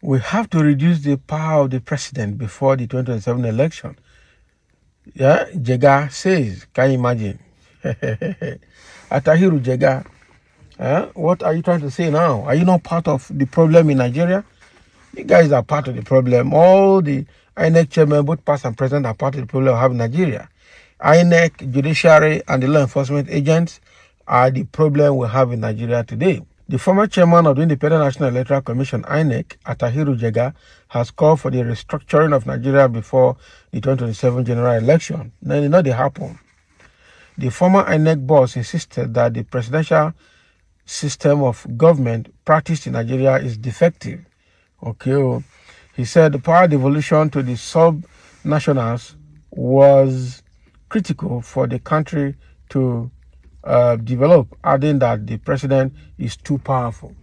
We have to reduce the power of the president before the 2027 election. Yeah, Jega says, can you imagine? Atahiru Jega, what are you trying to say now? Are you not part of the problem in Nigeria? You guys are part of the problem. All the INEC chairmen, both past and present, are part of the problem we have in Nigeria. INEC, judiciary, and the law enforcement agents are the problem we have in Nigeria today. The former chairman of the Independent National Electoral Commission, INEC, Atahiru Jega, has called for the restructuring of Nigeria before the 2027 general election. Now, you know they happen. The former INEC boss insisted that the presidential system of government practiced in Nigeria is defective. Okay, he said the power devolution to the sub-nationals was critical for the country to develop, adding that the president is too powerful.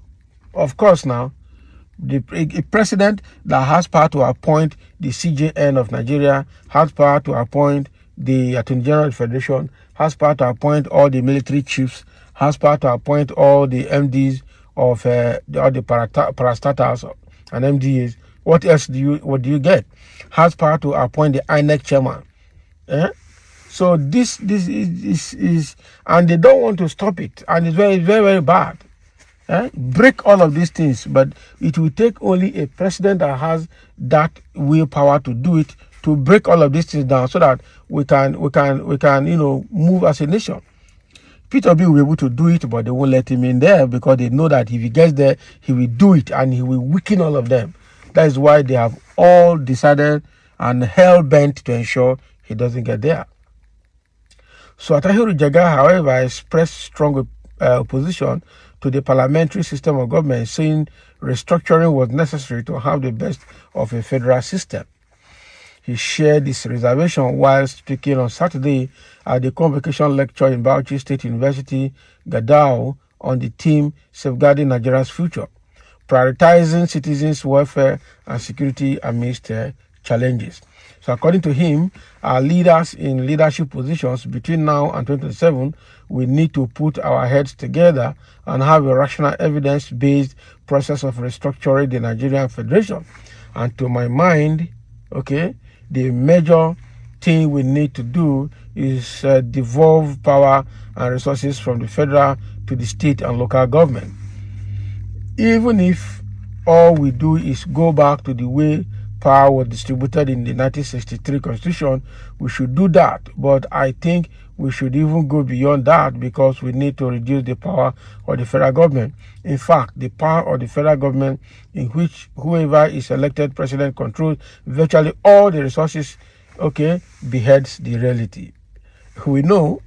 Of course, now, a president that has power to appoint the CJN of Nigeria, has power to appoint the Attorney General of the Federation, has power to appoint all the military chiefs, has power to appoint all the MDs of all the parastatals and MDAs. What else do you get? Has power to appoint the INEC chairman. So this is, and they don't want to stop it, and it's very, very, very bad. Break all of these things, but it will take only a president that has that willpower to do it, to break all of these things down, so that we can move as a nation. Peter B will be able to do it, but they won't let him in there because they know that if he gets there, he will do it and he will weaken all of them. That is why they have all decided and hell bent to ensure he doesn't get there. So Atahiru Jega, however, expressed strong opposition to the parliamentary system of government, saying restructuring was necessary to have the best of a federal system. He shared this reservation while speaking on Saturday at the convocation lecture in Bauchi State University, Gadao, on the theme Safeguarding Nigeria's Future, Prioritizing Citizens' Welfare and Security Amidst Challenges. So according to him, our leaders in leadership positions between now and 2027, we need to put our heads together and have a rational evidence-based process of restructuring the Nigerian Federation. And to my mind, the major thing we need to do is devolve power and resources from the federal to the state and local government. Even if all we do is go back to the way power was distributed in the 1963 Constitution, we should do that. But I think we should even go beyond that, because we need to reduce the power of the federal government. In fact, the power of the federal government, in which whoever is elected president controls virtually all the resources, beheads the reality. We know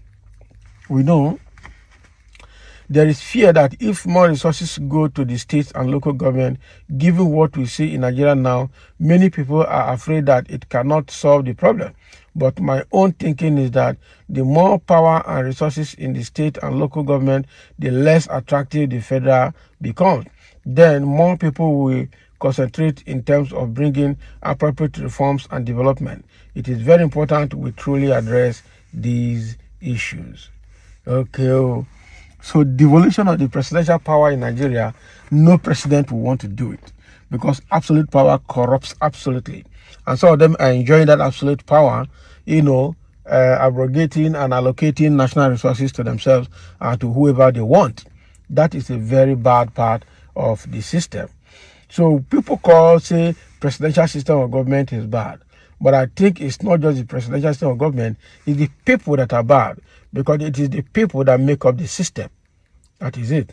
there is fear that if more resources go to the states and local government, given what we see in Nigeria now, many people are afraid that it cannot solve the problem. But my own thinking is that the more power and resources in the state and local government, the less attractive the federal becomes. Then more people will concentrate in terms of bringing appropriate reforms and development. It is very important we truly address these issues. So devolution of the presidential power in Nigeria, no president will want to do it, because absolute power corrupts absolutely. And some of them are enjoying that absolute power, abrogating and allocating national resources to themselves and to whoever they want. That is a very bad part of the system. So people say presidential system of government is bad. But I think it's not just the presidential system of government, it's the people that are bad, because it is the people that make up the system. That is it.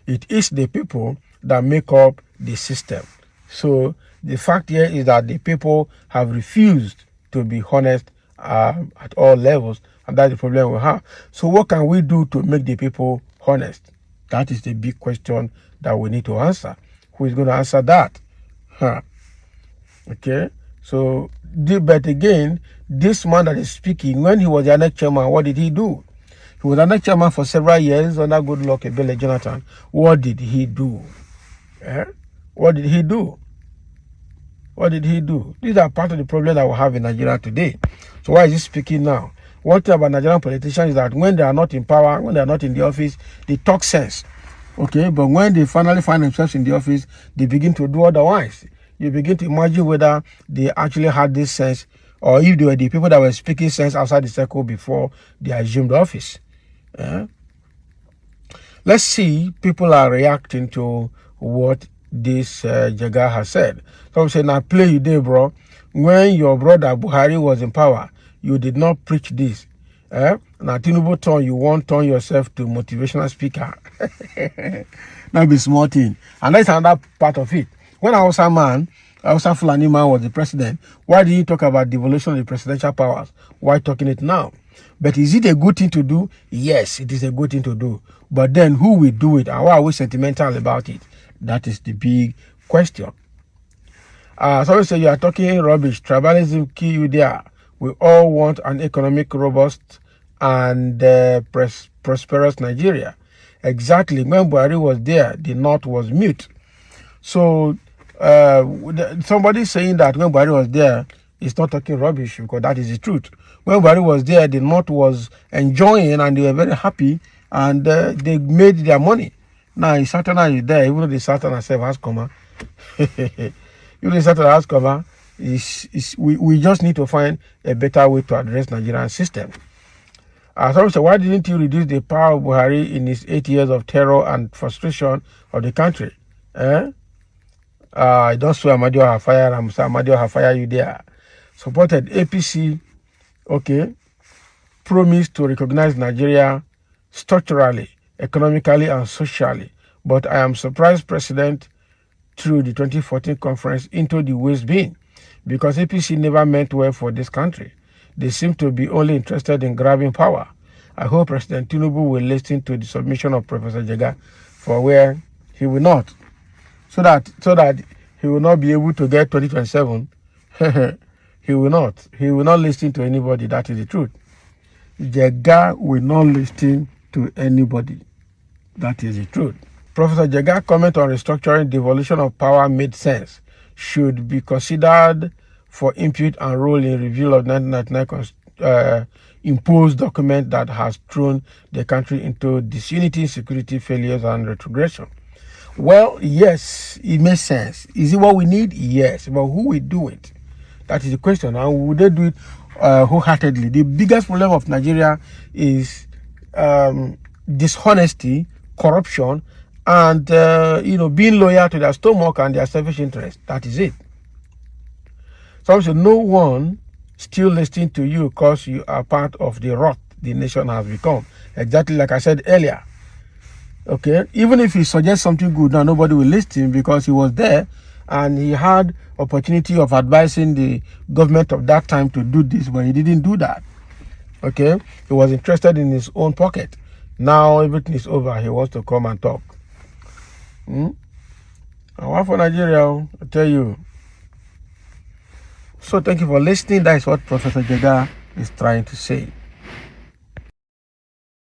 It is the people that make up the system. So the fact here is that the people have refused to be honest at all levels, and that's the problem we have. So what can we do to make the people honest? That is the big question that we need to answer. Who is going to answer that? So, but again, this man that is speaking, when he was the INEC chairman, what did he do? He was INEC chairman for several years under good luck, Ebele Jonathan. What did he do? What did he do? What did he do? These are part of the problem that we have in Nigeria today. So why is he speaking now? One thing about Nigerian politicians is that when they are not in power, when they are not in the office, they talk sense. Okay, but when they finally find themselves in the office, they begin to do otherwise. You begin to imagine whether they actually had this sense, or if they were the people that were speaking sense outside the circle before they assumed office. Let's see, people are reacting to what this Jega has said. Some say, now play you day, bro. When your brother Buhari was in power, you did not preach this. Now Tinubu turn, you won't turn yourself to motivational speaker. That be small thing. And that's another part of it. When Hausa Fulani man was the president, why did he talk about devolution of the presidential powers? Why talking it now? But is it a good thing to do? Yes, it is a good thing to do. But then who will do it and why are we sentimental about it? That is the big question. Somebody say you are talking rubbish. Tribalism kill you there. We all want an economic, robust, and prosperous Nigeria. Exactly. When Buhari was there, the North was mute. So somebody saying that when Buhari was there, is not talking rubbish because that is the truth. When Buhari was there, the North was enjoying and they were very happy and they made their money. Now, Satana is there, even though the Satana self has come. Even the Satana has come. We just need to find a better way to address Nigerian system. Someone said, why didn't you reduce the power of Buhari in his 8 years of terror and frustration of the country? I don't swear Amadio have fired. I'm saying Amadio have fired you there. Supported APC, okay, promised to recognize Nigeria structurally, economically, and socially. But I am surprised President threw the 2014 conference into the waste bin because APC never meant well for this country. They seem to be only interested in grabbing power. I hope President Tinubu will listen to the submission of Professor Jega for where he will not. So that he will not be able to get 2027. He will not. He will not listen to anybody. That is the truth. Jega will not listen to anybody. That is the truth. Professor Jega comment on restructuring devolution of power made sense. Should be considered for input and role in review of 1999 imposed document that has thrown the country into disunity, security failures, and retrogression. Well, yes, it makes sense. Is it what we need? Yes. But who will do it? That is the question. And would they do it wholeheartedly? The biggest problem of Nigeria is dishonesty, corruption, and being loyal to their stomach and their selfish interest. That is it. So no one still listening to you because you are part of the rot the nation has become. Exactly like I said earlier. Okay, even if he suggests something good, now nobody will listen because he was there and he had opportunity of advising the government of that time to do this, but he didn't do that. Okay, he was interested in his own pocket. Now everything is over. He wants to come and talk. I want for Nigeria, I tell you. So thank you for listening. That is what Professor Jega is trying to say.